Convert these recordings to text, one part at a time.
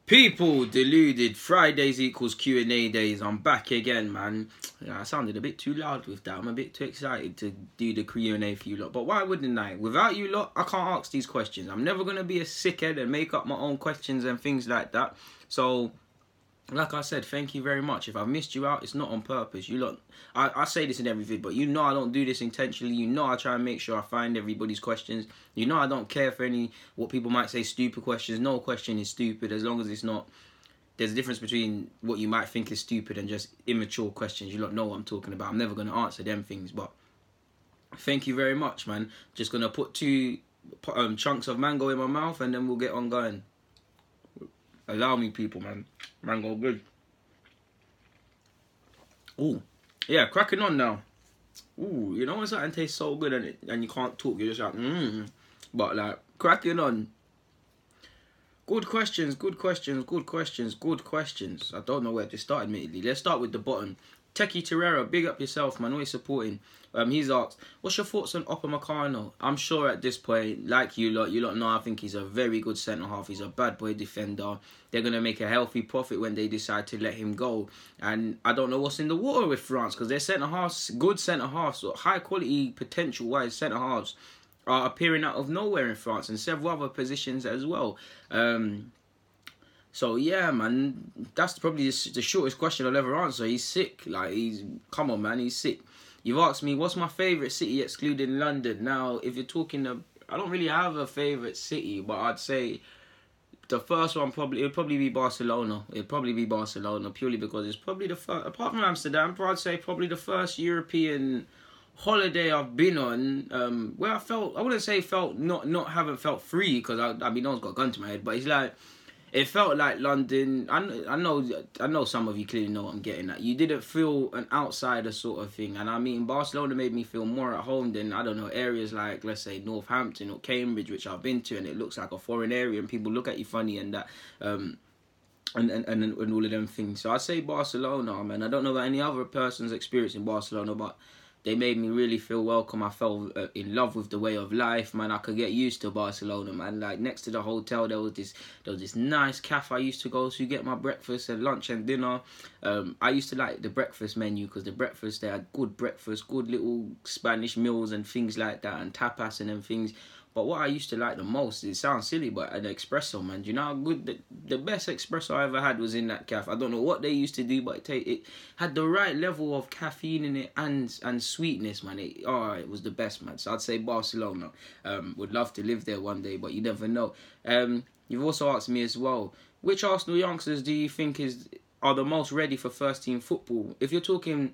People deluded. Fridays equals Q&A days. I'm back again, man. Yeah, I sounded a bit too loud with that. I'm a bit too excited to do the Q&A for you lot. But why wouldn't I? Without you lot, I can't ask these questions. I'm never going to be a sickhead and make up my own questions and things like that. So, like I said, thank you very much. If I've missed you out, it's not on purpose. You lot, I say this in every vid, but you know I don't do this intentionally. You know I try and make sure I find everybody's questions. You know I don't care for any, what people might say, stupid questions. No question is stupid as long as it's not. There's a difference between what you might think is stupid and just immature questions. You don't know what I'm talking about. I'm never going to answer them things, but thank you very much, man. Just going to put two chunks of mango in my mouth and then we'll get on going. Allow me, people, man. Mango good. Ooh. Yeah, cracking on now. Ooh, you know when something tastes so good and you can't talk, you're just like, But like, cracking on. Good questions. I don't know where to start, admittedly. Let's start with the bottom. Lucas Torreira, big up yourself, man. Always supporting. He's asked, what's your thoughts on Upamecano? I'm sure at this point, like you lot know, I think he's a very good centre-half. He's a bad boy defender. They're going to make a healthy profit when they decide to let him go. And I don't know what's in the water with France, because their centre-halves, good centre-halves, high-quality, potential-wise centre-halves, are appearing out of nowhere in France and several other positions as well. So yeah, man, that's probably the shortest question I'll ever answer. He's sick. Come on, man, he's sick. You've asked me, what's my favourite city excluding London? Now, if you're talking, I don't really have a favourite city, but I'd say the first one it'd probably be Barcelona. It'd probably be Barcelona purely because it's probably the first, apart from Amsterdam, I'd say probably the first European holiday I've been on where I haven't felt free, because I mean no one's got a gun to my head, but it's like it felt like London. I know some of you clearly know what I'm getting at. You didn't feel an outsider sort of thing, and I mean Barcelona made me feel more at home than, I don't know, areas like, let's say, Northampton or Cambridge, which I've been to, and it looks like a foreign area and people look at you funny and that and all of them things. So I'd say Barcelona, man. I don't know about any other person's experience in Barcelona, but they made me really feel welcome. I fell in love with the way of life, man. I could get used to Barcelona, man. Like, next to the hotel, there was this nice cafe I used to go to get my breakfast and lunch and dinner. I used to like the breakfast menu, because the breakfast, they had good breakfast, good little Spanish meals and things like that, and tapas and them things. But what I used to like the most, it sounds silly, but an espresso, man. Do you know how good the best espresso I ever had was in that cafe? I don't know what they used to do, but it had the right level of caffeine in it and sweetness, man. It was the best, man. So I'd say Barcelona. Would love to live there one day, but you never know. You've also asked me as well, which Arsenal youngsters do you think are the most ready for first team football? If you're talking,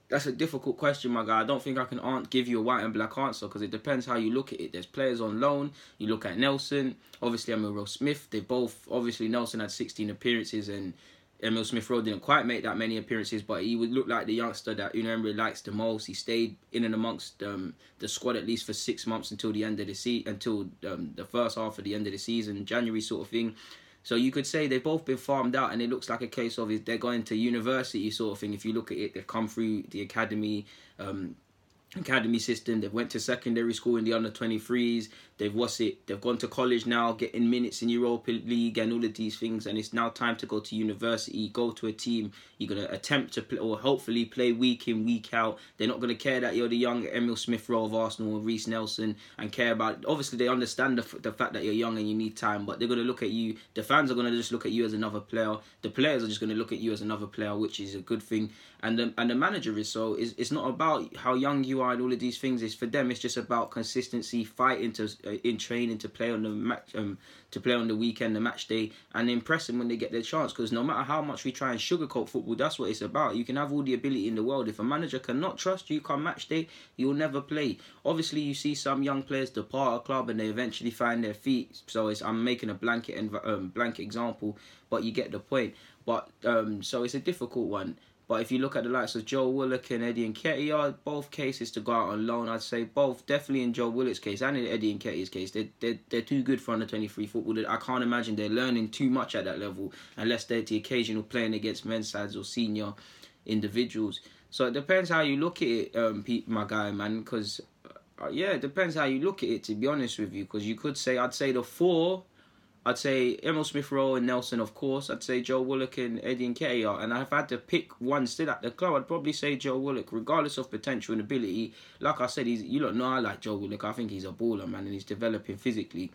that's a difficult question, my guy. I don't think I can give you a white and black answer, because it depends how you look at it. There's players on loan. You look at Nelson, obviously Emil Smith. They both, obviously Nelson had 16 appearances and Emil Smith Rowe didn't quite make that many appearances, but he would look like the youngster that Unai Emery likes the most. He stayed in and amongst the squad at least for 6 months until the end of the first half of the end of the season, January sort of thing. So you could say they've both been farmed out, and it looks like a case of they're going to university sort of thing. If you look at it, they've come through the academy system. They've went to secondary school in the under-23s. They've gone to college now, getting minutes in Europa League and all of these things. And it's now time to go to university, go to a team. You're going to attempt to play, or hopefully play week in, week out. They're not going to care that you're the young Emil Smith Rowe of Arsenal or Reece Nelson and care about... Obviously, they understand the fact that you're young and you need time, but they're going to look at you... The fans are going to just look at you as another player. The players are just going to look at you as another player, which is a good thing. And the manager is so... It's not about how young you are and all of these things. It's for them, it's just about consistency, fighting in training to play on the match, to play on the weekend, the match day, and impress them when they get their chance. Because no matter how much we try and sugarcoat football, that's what it's about. You can have all the ability in the world. If a manager cannot trust you come match day, you'll never play. Obviously, you see some young players depart a club and they eventually find their feet. So I'm making a blanket example, but you get the point. But so it's a difficult one. But if you look at the likes of Joe Willock and Eddie Nketiah, both cases to go out on loan, I'd say both, definitely in Joe Willock's case and in Eddie Nketiah's case, they're too good for under-23 football. I can't imagine they're learning too much at that level unless they're the occasional playing against men's sides or senior individuals. So it depends how you look at it, my guy, man, because, it depends how you look at it, to be honest with you, because you could say, I'd say the four I'd say Emil Smith-Rowe and Nelson, of course. I'd say Joe Willock and Eddie Nketiah. And I've had to pick one still at the club. I'd probably say Joe Willock, regardless of potential and ability. Like I said, you lot know I like Joe Willock. I think he's a baller, man, and he's developing physically.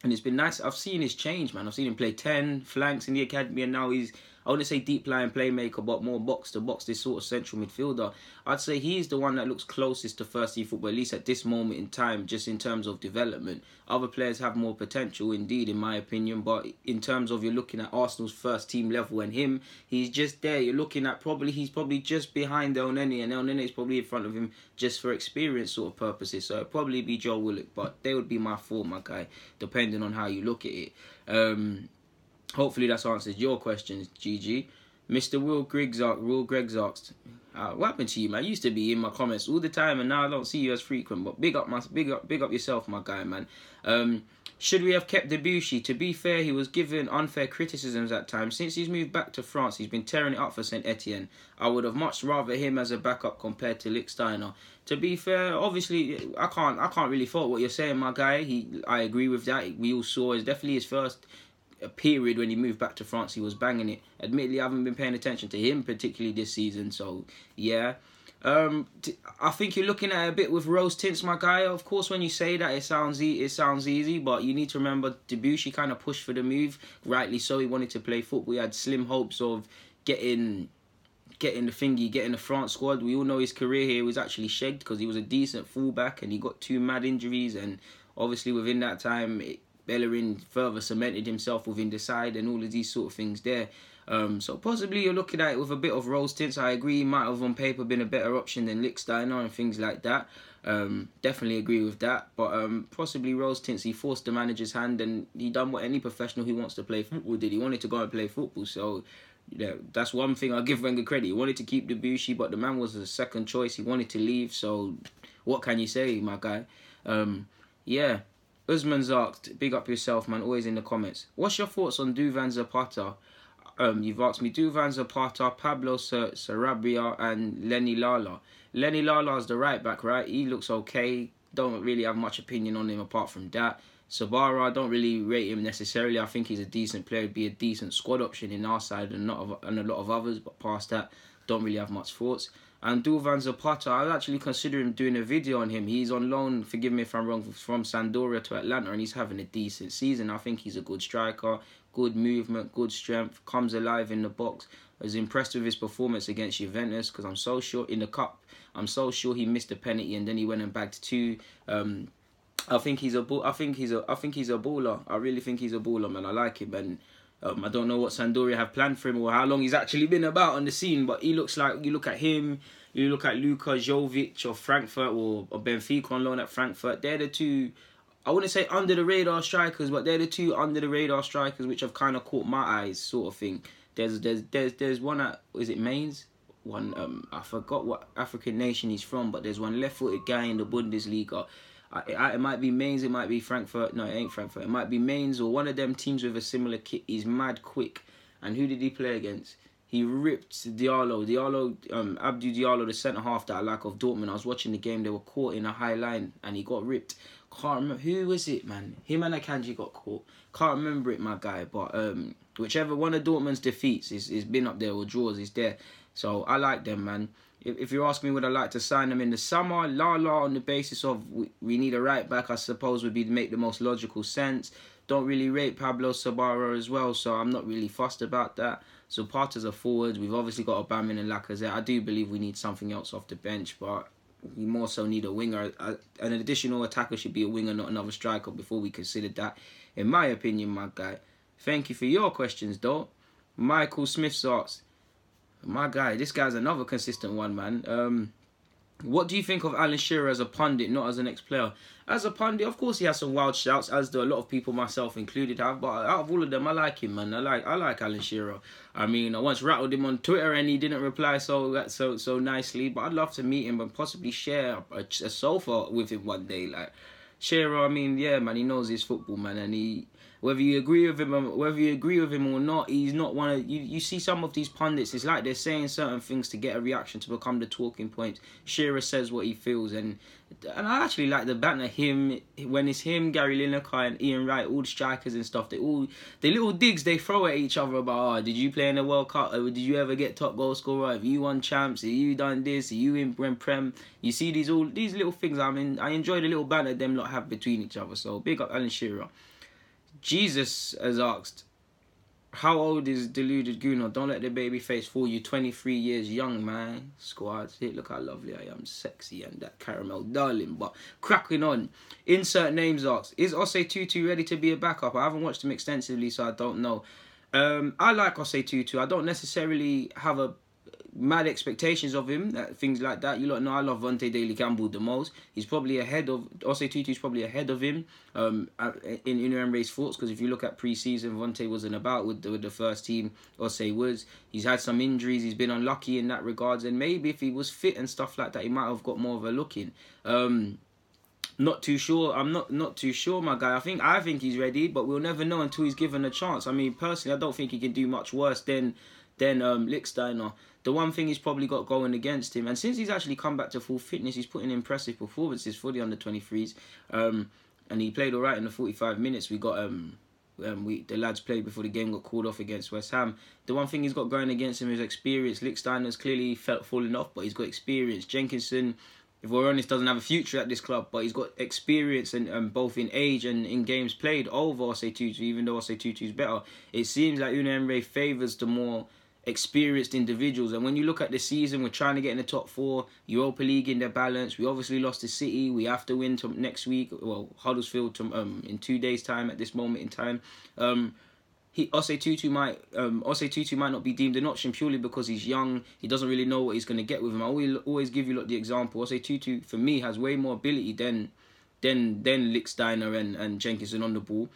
And it's been nice. I've seen his change, man. I've seen him play 10 flanks in the academy, and now he's, I wouldn't say deep line playmaker, but more box to box, this sort of central midfielder. I'd say he's the one that looks closest to first team football, at least at this moment in time, just in terms of development. Other players have more potential, indeed, in my opinion, but in terms of you're looking at Arsenal's first team level and him, he's just there. You're looking at he's probably just behind El Nene, and El Nene is probably in front of him just for experience sort of purposes. So it'd probably be Joe Willock, but they would be my four, my guy, depending on how you look at it. Hopefully that's answered your questions, GG. Mr. Will Griggs asked, what happened to you, man? You used to be in my comments all the time, and now I don't see you as frequent. But big up yourself, my guy, man. Should we have kept Debuchy? To be fair, he was given unfair criticisms at times. Since he's moved back to France, he's been tearing it up for Saint Etienne. I would have much rather him as a backup compared to Lichtsteiner. To be fair, obviously, I can't really fault what you're saying, my guy. I agree with that. We all saw it's definitely his first period when he moved back to France. He was banging it. Admittedly, I haven't been paying attention to him particularly this season. So yeah. I think you're looking at it a bit with rose tints, my guy. Of course, when you say that, it sounds easy, but you need to remember Debuchy kind of pushed for the move. Rightly so, he wanted to play football. He had slim hopes of getting the France squad. We all know his career here was actually shagged because he was a decent fullback and he got 2 mad injuries, and obviously within that time, Bellerin further cemented himself within the side and all of these sort of things there. So possibly you're looking at it with a bit of rose tints. I agree, he might have on paper been a better option than Lichtsteiner and things like that. Definitely agree with that. But possibly rose tints, he forced the manager's hand and he done what any professional who wants to play football did. He wanted to go and play football. So yeah, that's one thing I'll give Wenger credit. He wanted to keep Debuchy, but the man was a second choice. He wanted to leave. So what can you say, my guy? Yeah. Usman's asked, big up yourself, man, always in the comments. What's your thoughts on Duvan Zapata? You've asked me Duvan Zapata, Pablo Sarabia, and Lenny Lala. Lenny Lala is the right back, right? He looks okay. Don't really have much opinion on him apart from that. Sabara, I don't really rate him necessarily. I think he's a decent player. He'd be a decent squad option in our side and a lot of others. But past that, don't really have much thoughts. And Duvan Zapata, I was actually considering doing a video on him. He's on loan, forgive me if I'm wrong, from Sampdoria to Atlanta, and he's having a decent season. I think he's a good striker, good movement, good strength, comes alive in the box. I was impressed with his performance against Juventus because I'm so sure in the cup, I'm so sure he missed a penalty and then he went and bagged 2. I think he's a baller. I really think he's a baller, man. I like him, and I don't know what Sampdoria have planned for him or how long he's actually been about on the scene, but he looks like, you look at him, you look at Luka Jovic of Frankfurt or Benfica on loan at Frankfurt, they're the 2, I wouldn't say under the radar strikers, but they're the 2 under the radar strikers which have kind of caught my eyes, sort of thing. There's one at, is it Mainz? One, I forgot what African nation he's from, but there's one left-footed guy in the Bundesliga. It might be Mainz, it might be Frankfurt. No, it ain't Frankfurt. It might be Mainz or one of them teams with a similar kit. He's mad quick. And who did he play against? He ripped Abdou Diallo, the centre-half that I like of Dortmund. I was watching the game. They were caught in a high line and he got ripped. Can't remember. Who was it, man? Him and Akanji got caught. Can't remember it, my guy. But whichever one of Dortmund's defeats is been up there or draws is there. So I like them, man. If you're asking me would I like to sign them in the summer, Lala on the basis of we need a right back, I suppose would be to make the most logical sense. Don't really rate Pablo Sabara as well, so I'm not really fussed about that. Zapata's a forward. We've obviously got Aubameyang and Lacazette. I do believe we need something else off the bench, but we more so need a winger. An additional attacker should be a winger, not another striker, before we consider that, in my opinion, my guy. Thank you for your questions, though. Michael Smith asks, my guy, this guy's another consistent one, man. What do you think of Alan Shearer as a pundit, not as an ex-player? As a pundit, of course he has some wild shouts, as do a lot of people, myself included, have. But out of all of them, I like him, man. I like Alan Shearer. I mean, I once rattled him on Twitter and he didn't reply so nicely. But I'd love to meet him and possibly share a sofa with him one day. Like Shearer, I mean, yeah, man, he knows his football, man, and whether you agree with him or not, he's not one of you see some of these pundits, it's like they're saying certain things to get a reaction, to become the talking point. Shearer says what he feels, and I actually like the banter him when it's him, Gary Lineker and Ian Wright, all the strikers and stuff. The little digs they throw at each other about, did you play in the World Cup? Did you ever get top goal scorer? Have you won champs? Have you done this? Are you in Prem? You see these little things. I enjoy the little banter them lot have between each other. So big up Alan Shearer. Jesus has asked, how old is deluded Gooner? Don't let the baby face fool you. 23 years young, man. Squad. Look how lovely I am. Sexy and that caramel darling. But cracking on. Insert names asked, is Osei Tutu ready to be a backup? I haven't watched him extensively, so I don't know. I like Osei Tutu. I don't necessarily have a mad expectations of him, things like that. You lot know I love Vontae Daly-Campbell the most. He's probably ahead of Osei Tutu's probably ahead of him in Unai thoughts, because if you look at pre-season, Vontae wasn't about with the first team. Osei was. He's had some injuries. He's been unlucky in that regards, and maybe if he was fit and stuff like that, he might have got more of a look in. Not too sure. I'm not too sure, my guy. I think he's ready, but we'll never know until he's given a chance. I mean, personally, I don't think he can do much worse than Lichtsteiner. The one thing he's probably got going against him, and since he's actually come back to full fitness, he's put in impressive performances for the under-23s. And he played all right in the 45 minutes. We got the lads played before the game got called off against West Ham. The one thing he's got going against him is experience. Lichtsteiner's clearly falling off, but he's got experience. Jenkinson, if we're honest, doesn't have a future at this club, but he's got experience and both in age and in games played over Osei Tutu, even though Osei Tutu's better. It seems like Unai Emery favours the more experienced individuals, and when you look at this season, we're trying to get in the top 4, Europa League in their balance. We obviously lost to City. We have to win next week, Huddersfield in 2 days time at this moment in time. Osei Tutu might not be deemed an option purely because he's young. He doesn't really know what he's going to get with him. I always give you the example. Osei Tutu for me has way more ability than Lichtsteiner and Jenkinson on the ball,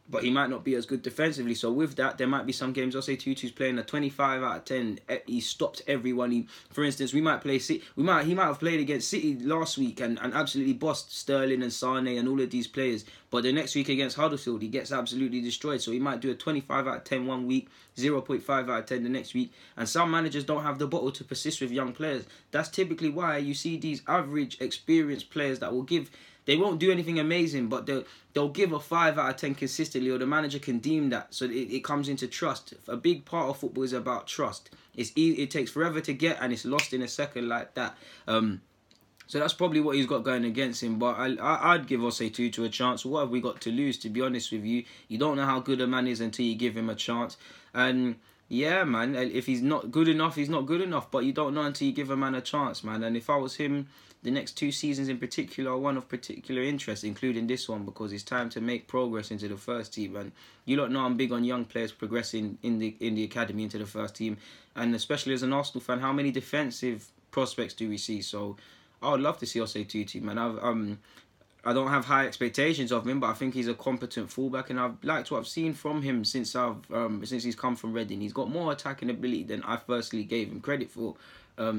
but he might not be as good defensively. So with that, there might be some games Osei Tutu's playing a 25 out of 10. He stopped everyone. For instance, he might have played against City last week and absolutely bossed Sterling and Sane and all of these players. But the next week against Huddersfield, he gets absolutely destroyed. So he might do a 25 out of 10 one week, 0.5 out of 10 the next week. And some managers don't have the bottle to persist with young players. That's typically why you see these average, experienced players that will give... They won't do anything amazing, but they'll give a 5 out of 10 consistently, or the manager can deem that. So it comes into trust. A big part of football is about trust. It takes forever to get, and it's lost in a second like that. So that's probably what he's got going against him. But I'd give Osei Tutu a chance. What have we got to lose, to be honest with you? You don't know how good a man is until you give him a chance. And yeah, man, if he's not good enough, he's not good enough. But you don't know until you give a man a chance, man. And if I was him, the next 2 seasons in particular are one of particular interest, including this one, because it's time to make progress into the first team. And you lot know I'm big on young players progressing in the academy into the first team. And especially as an Arsenal fan, how many defensive prospects do we see? So I would love to see Osei Tutu, man. I don't have high expectations of him, but I think he's a competent fullback, and I've liked what I've seen from him since he's come from Reading. He's got more attacking ability than I firstly gave him credit for.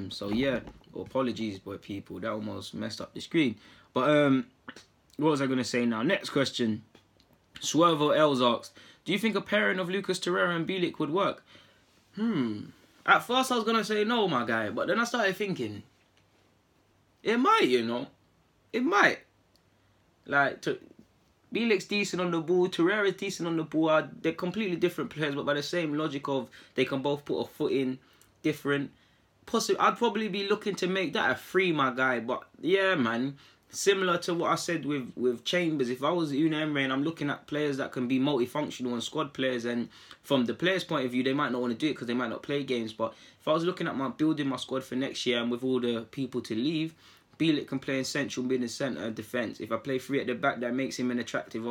So yeah, apologies, boy, people. That almost messed up the screen. But what was I going to say now? Next question. Swervo Els asked, do you think a pairing of Lucas Torreira and Bielik would work? At first I was going to say no, my guy, but then I started thinking, it might, you know. It might. Like, Bielik's decent on the ball, Torreira's decent on the ball. They're completely different players, but by the same logic of they can both put a foot in, different. I'd probably be looking to make that a 3, my guy. But yeah, man, similar to what I said with Chambers. If I was Unai Emery and I'm looking at players that can be multifunctional and squad players, and from the players' point of view, they might not want to do it because they might not play games. But if I was looking at building my squad for next year, and with all the people to leave, Bielik can play in central mid and centre defence. If I play 3 at the back, that makes him an attractive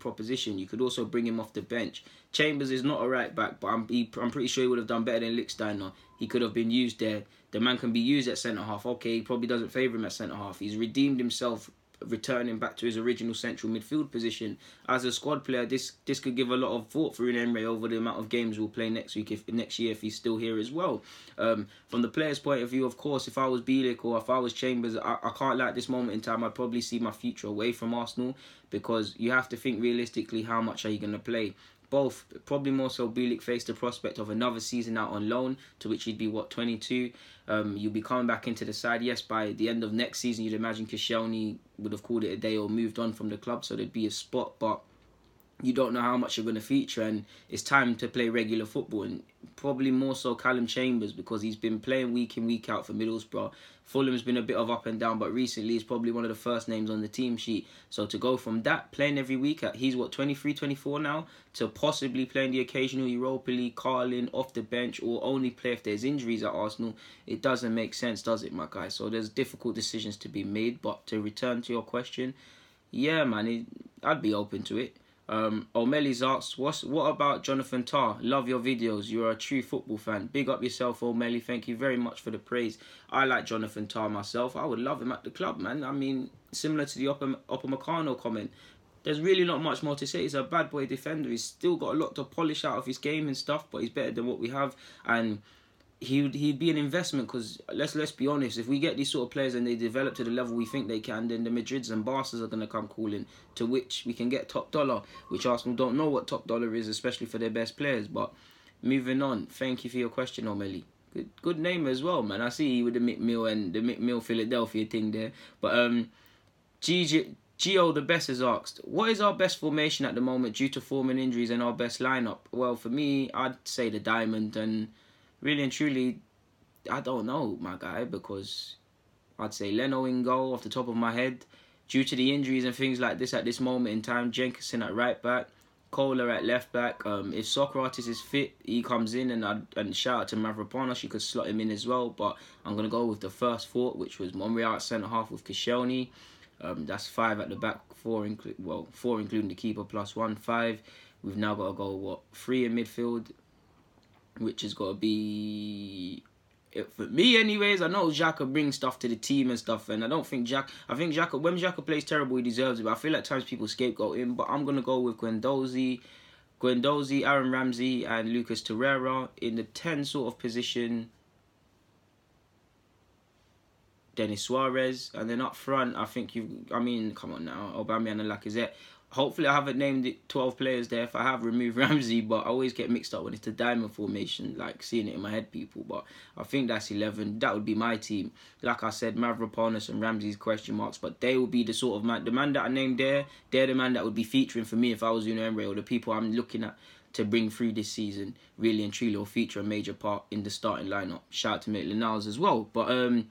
proposition. You could also bring him off the bench. Chambers is not a right back, but I'm pretty sure he would have done better than Lichtsteiner. He could have been used there. The man can be used at centre half. Okay, he probably doesn't favour him at centre half. He's redeemed himself returning back to his original central midfield position. As a squad player, this could give a lot of thought for Emre over the amount of games we'll play next year if he's still here as well. From the player's point of view, of course, if I was Bielik or if I was Chambers, I can't lie at this moment in time, I'd probably see my future away from Arsenal, because you have to think realistically, how much are you going to play? Both, probably more so Bielik, faced the prospect of another season out on loan, to which he'd be, 22? You'll be coming back into the side. Yes, by the end of next season, you'd imagine Koscielny would have called it a day or moved on from the club, so there'd be a spot, but you don't know how much you're going to feature, and it's time to play regular football, and probably more so Callum Chambers, because he's been playing week in, week out for Middlesbrough. Fulham's been a bit of up and down, but recently he's probably one of the first names on the team sheet. So to go from that, playing every week, he's 23, 24 now, to possibly playing the occasional Europa League, Carling, off the bench, or only play if there's injuries at Arsenal, it doesn't make sense, does it, my guy? So there's difficult decisions to be made, but to return to your question, yeah, man, I'd be open to it. O'Malley's asked, what about Jonathan Tah? Love your videos. You're a true football fan. Big up yourself, O'Malley. Thank you very much for the praise. I like Jonathan Tah myself. I would love him at the club, man. I mean, similar to the Upamecano comment, there's really not much more to say. He's a bad boy defender. He's still got a lot to polish out of his game and stuff, but he's better than what we have. And he'd be an investment, because let's be honest, if we get these sort of players and they develop to the level we think they can, then the Madrids and Barca's are going to come calling, to which we can get top dollar, which Arsenal don't know what top dollar is, especially for their best players. But moving on, thank you for your question, O'Malley. Good name as well, man. I see you with the McMill and the McMill Philadelphia thing there. But Gio the Best has asked, what is our best formation at the moment due to form and injuries, and our best lineup? Well, for me, I'd say the diamond, and really and truly, I don't know, my guy, because I'd say Leno in goal off the top of my head. Due to the injuries and things like this at this moment in time, Jenkinson at right back, Kohler at left back. If Socrates is fit, he comes in, and shout out to Mavropanos, you could slot him in as well. But I'm going to go with the first thought, which was Monreal at centre-half with Koscielny. That's 5 at the back, 4 including the keeper plus 1, 5. We've now got to go, 3 in midfield, which has got to be, for me anyways. I know Xhaka brings stuff to the team and stuff, and I think Xhaka, when Xhaka plays terrible, he deserves it, but I feel like times people scapegoat him. But I'm going to go with Guendouzi, Aaron Ramsey, and Lucas Torreira in the 10 sort of position. Denis Suarez, and then up front, I think come on now, Aubameyang and Lacazette. Hopefully I haven't named it 12 players there. If I have, remove Ramsey, but I always get mixed up when it's the diamond formation, like seeing it in my head, people. But I think that's 11. That would be my team. Like I said, Mavropanos and Ramsey's question marks, but they will be the sort of man, the man that I named there, they're the man that would be featuring for me if I was Unai Emery, or the people I'm looking at to bring through this season, really and truly, will feature a major part in the starting lineup. Shout out to Maitland-Niles as well. But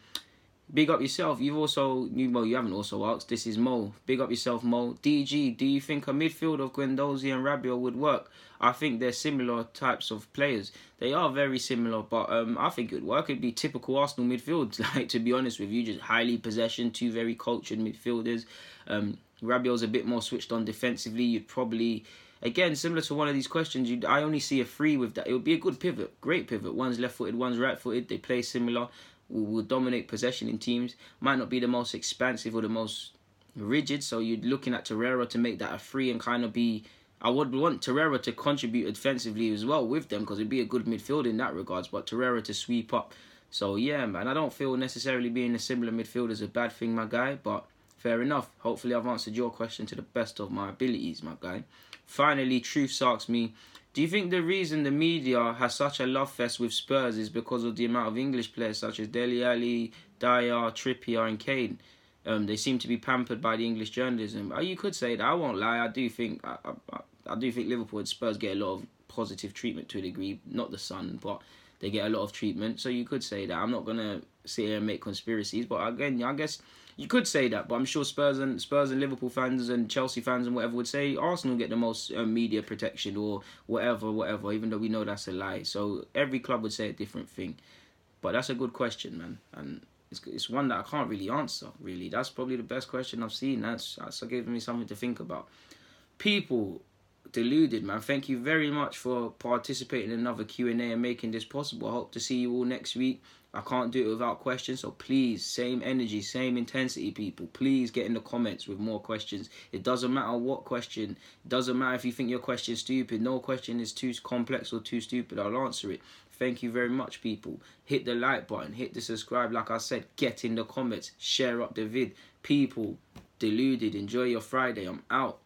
big up yourself. You haven't also asked. This is Mo. Big up yourself, Mo. DG, do you think a midfield of Guendouzi and Rabiot would work? I think they're similar types of players. They are very similar, but I think it would work. It'd be typical Arsenal midfield. Like, to be honest with you, just highly possession, 2 very cultured midfielders. Rabiot's a bit more switched on defensively. You'd probably, again, similar to one of these questions, I only see a 3 with that. It would be a good pivot, great pivot. One's left-footed, one's right-footed. They play similar. Will dominate possession in teams. Might not be the most expansive or the most rigid, so you're looking at Torreira to make that a 3 and kind of be... I would want Torreira to contribute defensively as well with them, because it'd be a good midfield in that regards, but Torreira to sweep up. So yeah, man, I don't feel necessarily being a similar midfield is a bad thing, my guy, but fair enough. Hopefully I've answered your question to the best of my abilities, my guy. Finally, Truth asks me, do you think the reason the media has such a love fest with Spurs is because of the amount of English players such as Dele Alli, Dyer, Trippier and Kane? They seem to be pampered by the English journalism. You could say that. I won't lie. I do think Liverpool and Spurs get a lot of positive treatment to a degree. Not the Sun, but they get a lot of treatment. So you could say that. I'm not going to sit here and make conspiracies. But again, I guess you could say that. But I'm sure Spurs and Liverpool fans and Chelsea fans and whatever would say Arsenal get the most media protection or whatever, even though we know that's a lie. So every club would say a different thing. But that's a good question, man. And it's one that I can't really answer, really. That's probably the best question I've seen. That's giving me something to think about. People, deluded, man. Thank you very much for participating in another Q&A and making this possible. I hope to see you all next week. I can't do it without questions. So please, same energy, same intensity, people. Please get in the comments with more questions. It doesn't matter what question. It doesn't matter if you think your question is stupid. No question is too complex or too stupid. I'll answer it. Thank you very much, people. Hit the like button. Hit the subscribe. Like I said, get in the comments. Share up the vid. People, deluded. Enjoy your Friday. I'm out.